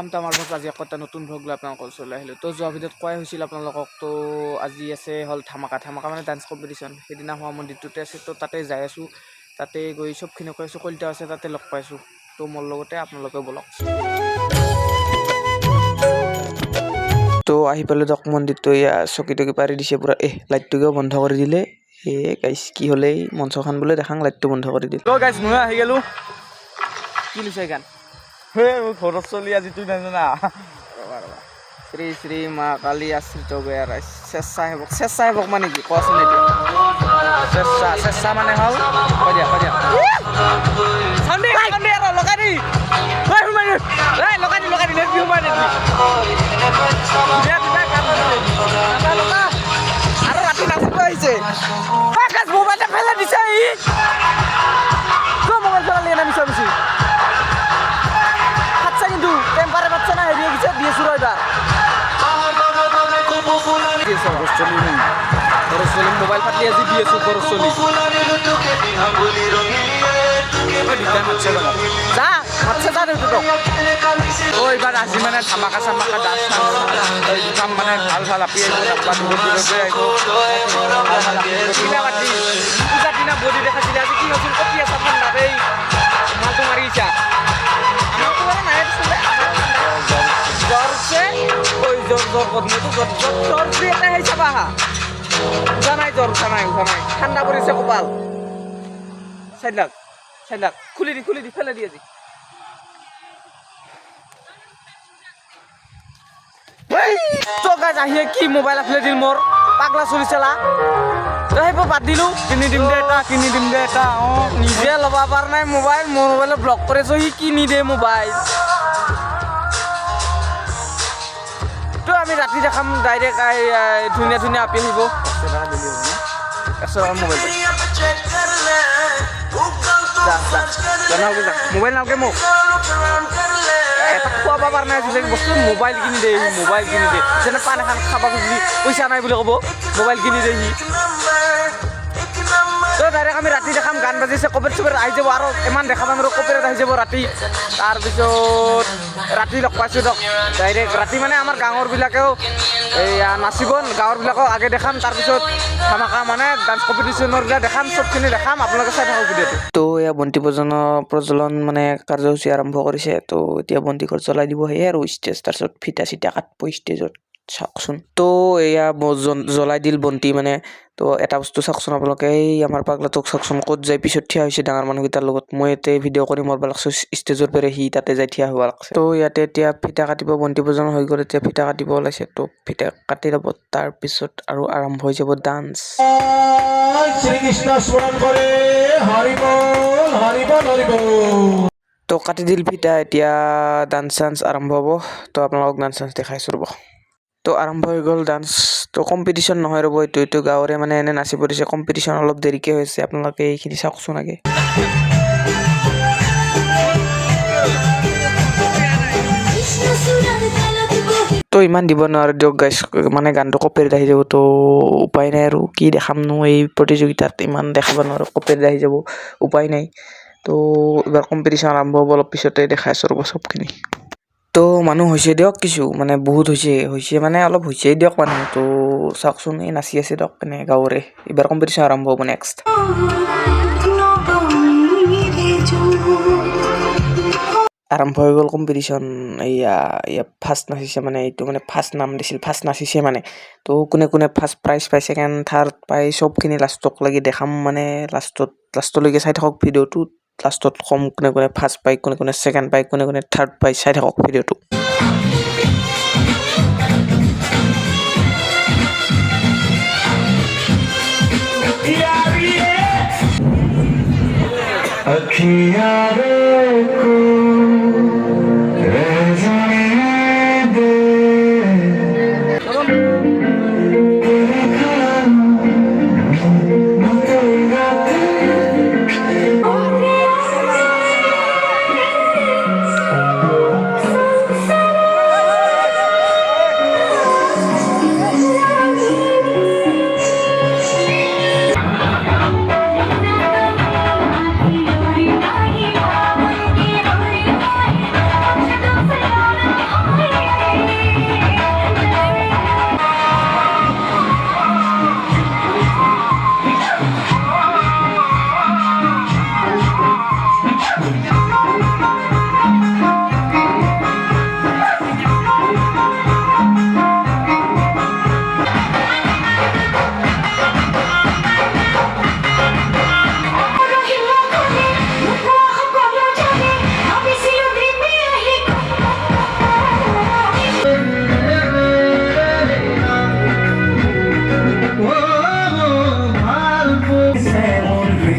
Welcome to আমাৰ blog. আজি আকৌ এটা নতুন ব্লগ লৈ আপোনালোকৰ ওচৰলৈ আহিলোঁ। তো যোৱা ভিডিঅ'ত কোৱাই হৈছিল আপোনালোকক, তো আজি আছে হ'ল ধামাকা মানে ডান্স কম্পিটিশ্যন। সেইদিনা হোৱা মন্দিৰটোতে আছে, তো তাতে যাই আছোঁ। তাতে গৈ চবখিনি কৈ আছোঁ, কলিতা আছে তাতে লগ পাইছোঁ। তো মোৰ লগতে আপোনালোকে বলক। তো আহি পালোঁ দক মন্দিৰটো। এয়া চকী টকী পাৰি দিছে পুৰা। লাইটটোকেও বন্ধ কৰি দিলে। গাইছ কি হ'লে মঞ্চখন বোলে দেখাং লাইটটো বন্ধ কৰি দিলে। তো গাইছ মই আহি গ'লোঁ। কি লৈছে গান? ঘৰত চলি আজি তুই নাজানা। শ্ৰী শ্ৰী মা কালী আশ্ৰিত গয়াৰ স্বেচ্ছাসেৱক মানে কি কোৱাচোন এতিয়া? স্বেচ্ছা মানে হ'ল কৈ দিয়া লগাই আৰু ৰাতি নাচিব আহিছে। মোবাইলটা ফেলাই দিছে মোবাইল ফেলালি এনে মিছা মিছি খাচ্ছা, কিন্তু টেম্পারে পাচ্ছে না, এড়িয়ে গেছে দিয়ে শুরু এবার মোবাইল ফাটি আজি দিয়ে এবার আজি মানে ধামাকা চামাকা ডান্স মানে ভাল ভাল আপি পূজাৰ দিনা বডি দেখাইছিলে। আজি কি হৈছিল কপি আছা ঠাণ্ডা দেই মালটো মাৰিছা। ঠাণ্ডা পৰিছে কপাল। চাইড লাগ খুলি দি ফেলে দি আজি আহিয়ে কি মোবাইল আফলে দিল মোৰ পাগলা চলিছেলা। সেইবোৰ বাদ দিলো, কিনি দিম দে এটা নিজে ল'ব পৰা নাই মোবাইল। মোৰ মোবাইলত ব্লক কৰিছো, সি কিনি দে মোবাইল। তো আমি ৰাতি দেখাম ডাইৰেক্ট ধুনীয়া আপি আহিব 100 টকা মোবাইল। মোবাইল নালগে মোক এটা খুৱাব পৰা নাই আজিলৈকে বস্তু। মোবাইল কিনি দে যেনে পান এখন খাব খুজিলি পইচা নাই বুলি ক'ব, মোবাইল কিনি দে সি। তো ডাইৰেক্ট আমি ৰাতি দেখাম। গান বাজিছে, কপিৰাইট চপিৰাইট আহি যাব আৰু ইমান দেখাম আৰু কপিৰাইট আহি যাব ৰাতি। তাৰপিছত ৰাতি লগ পাইছোঁ দক ডাইৰেক্ট ৰাতি মানে আমাৰ গাঁৱৰবিলাকেও এয়া নাচিব, গাঁৱৰবিলাকক আগে দেখাম। তাৰপিছত ধামাকা মানে ডান্স কম্পিটিশ্যনৰবিলাক দেখাম, চবখিনি দেখাম, আপোনালোকে চাই থাকক ভিডিঅ'টো। তো এয়া বন্তি প্ৰজ্বলন মানে কাৰ্যসূচী আৰম্ভ কৰিছে। তো এতিয়া বন্তি ঘৰ জ্বলাই দিব সেয়ে আৰু ষ্টেজ, তাৰপিছত ফিটা চিটা কাটব ষ্টেজত চাওকচোন। তো এয়া জ্বলাই দিল বন্তি মানে। তো এটা বস্তু চাওকচোন আপোনালোকে, এই আমাৰ পাগলাটোক চাওকচোন ক'ত যায় পিছত থিয়া হৈছে ডাঙৰ মানুহকেইটাৰ লগত। মই ইয়াতে ভিডিঅ' কৰি মৰব লাগছোঁ, ষ্টেজৰ পৰা সি তাতে যাই থিয়া হ'ব লাগছে। তো ইয়াতে এতিয়া ফিটা কাটিব, বন্তি প্ৰজ্বলন হৈ গ'ল, এতিয়া ফিটা কাটিব ওলাইছে। তো ফিটা কাটি ল'ব, তাৰপিছত আৰু আৰম্ভ হৈ যাব ডান্স। শ্ৰীকৃষ্ণ স্মৰণ কৰে হৰি বল। তো কাটি দিল ফিটা, এতিয়া ডান্স চান্স আৰম্ভ হ'ব। তো আপোনালোকক ডান্স চান্স দেখাইছোঁ ৰ'ব। তো আৰম্ভ হৈ গ'ল ডান্স। তো কম্পিটিশ্যন নহয় ৰ'ব, এইটো গাঁৱৰে মানে এনে নাচিব দিছে। কম্পিটিশ্যন অলপ দেৰিকৈ হৈছে, আপোনালোকে এইখিনি চাওকচোন আগে। তো ইমান দিব নোৱাৰোঁ দিয়ক গাইছ, মানে গানটো কপিৰাইট আহি যাব। তো উপায় নাই আৰু কি দেখামনো এই প্ৰতিযোগিতাত, ইমান দেখাব নোৱাৰোঁ, কপিৰাইট আহি যাব, উপায় নাই। তো এইবাৰ কম্পিটিশ্যন আৰম্ভ হ'ব, অলপ পিছতে দেখাই আছোঁ ৰ'ব চবখিনি। তো মানুহ হৈছে দিয়ক, কিছু মানে বহুত হৈছে মানে অলপ হৈছেই দিয়ক মানুহ। তো চাওকচোন এই নাচি আছে দিয়ক এনে গাঁৱৰে। এইবাৰ কম্পিটিশ্যন আৰম্ভ হ'ব নেক্সট। আৰম্ভ হৈ গ'ল কম্পিটিশ্যন। এয়া ফাৰ্ষ্ট নাচিছে মানে, এইটো মানে ফাৰ্ষ্ট নাম দিছিল, ফাৰ্ষ্ট নাচিছে মানে। তো কোনে ফাৰ্ষ্ট প্ৰাইজ পাই, ছেকেণ্ড থাৰ্ড পাই, চবখিনি লাষ্টক লাগি দেখাম মানে। লাষ্টলৈকে চাই থাকক ভিডিঅ'টো। লাষ্টত কম কোনে ফাৰ্ষ্ট পাই, কোনে ছেকেণ্ড পাই, কোনে থাৰ্ড পাই, চাই থাকক ভিডিঅ'টো।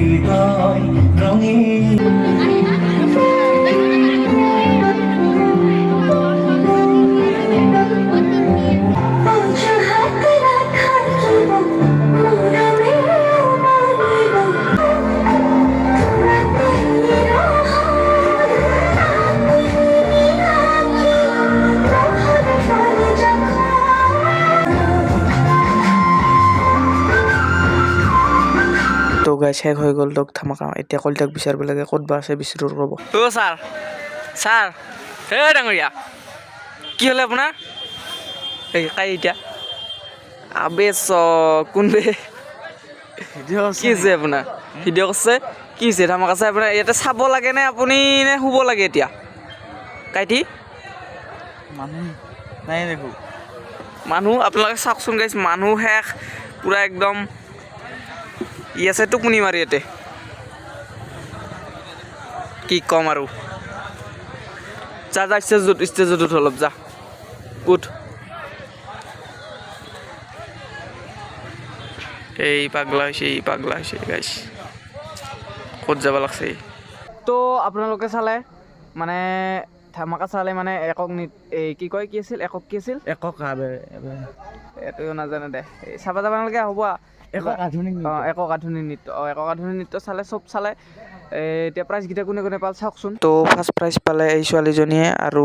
হৃদয় রঙিন তো গাই শেষ হৈ গ'ল দক ধামাকা এতিয়া কলিতাক বিচাৰিব লাগে ক'ত বা আছে বিচাৰোঁ ৰ'ব অ' ছাৰ ছাৰ হে ডাঙৰীয়া কি হ'লে আপোনাৰ এই কাই এতিয়া আবে কোনবে কি হৈছে আপোনাৰ ভিডিঅ' কৰিছে কি হৈছে ধামাকা আছে আপোনাৰ ইয়াতে চাব লাগে নে আপুনি নে শুব লাগে এতিয়া কাইটি মানুহ নাই দেখো মানুহ আপোনালোকে চাওকচোন গাইছ মানুহ শেষ পূৰা একদম ই আছে টোপনি মাৰি ইয়াতে কি ক'ম আৰু যা যা ষ্টেজত উঠ অলপ যা উঠ এই পাগলা হৈছে গাইছ ক'ত যাব লাগছে তো আপোনালোকে চালে মানে ধামাকা চালে মানে একক এই কি কয় কি আছিল একক কি আছিল একক এইটো নাজানে দে এই চাব যাব নালাগে হ'ব একক আধুনিক একক আধুনিক নৃত্য চালে চব চালে এতিয়া প্ৰাইজকেইটা কোনে কোনে পালে চাওকচোন তো ফাৰ্ষ্ট প্ৰাইজ পালে এই ছোৱালীজনীয়ে আৰু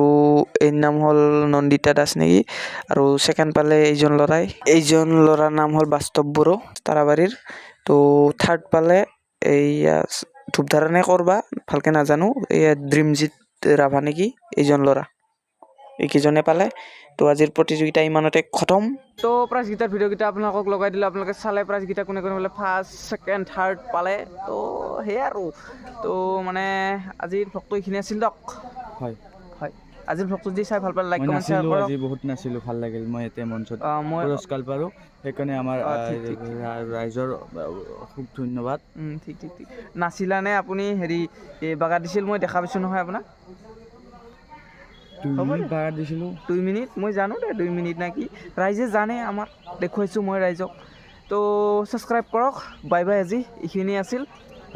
এই নাম হ'ল নন্দিতা দাস নেকি আৰু ছেকেণ্ড পালে এইজন ল'ৰাৰ নাম হ'ল বাস্তৱ বড়ো তাৰাবাৰীৰ তো থাৰ্ড পালে এইয়া ধূপধাৰণে কৰবা ভালকৈ নাজানো এইয়া ড্ৰিমজিত ৰাভা নেকি এইজন ল'ৰা এইকেইজনে পালে তো আজিৰ প্ৰতিযোগিতা ইমানতে খতম তো প্ৰাইজকেইটাৰ ভিডিঅ'কেইটা আপোনালোকক লগাই দিলোঁ আপোনালোকে চালে প্ৰাইজকেইটা কোনে কোনে পালে ফাৰ্ষ্ট ছেকেণ্ড থাৰ্ড পালে তো সেয়াই আৰু তো মানে আজিৰ ভ্লগটো এইখিনি আছিল দক হয় আজিৰ ভ্লগটো যদি চাই ভাল পালে লাইক কমেণ্ট শ্বেয়াৰ কৰক আজি বহুত নাছিলোঁ ভাল লাগিল মই ইয়াতে মঞ্চত মই পুৰস্কাৰ পালোঁ সেইকাৰণে আমাৰ ৰাইজৰ খুব ধন্যবাদ ঠিক নাছিলানে আপুনি হেৰি এই বাগা দিছিল মই দেখা পাইছোঁ নহয় আপোনাক 2 মিনিট বাগা দিছিলোঁ 2 মিনিট মই জানো দে 2 মিনিট নে কি ৰাইজে জানে আমাক দেখুৱাইছোঁ মই ৰাইজক তো ছাবস্ক্ৰাইব কৰক বাই বাই আজি এইখিনি আছিল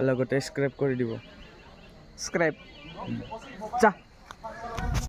লগতে স্ক্ৰাইব কৰি দিব স্ক্ৰাইব যা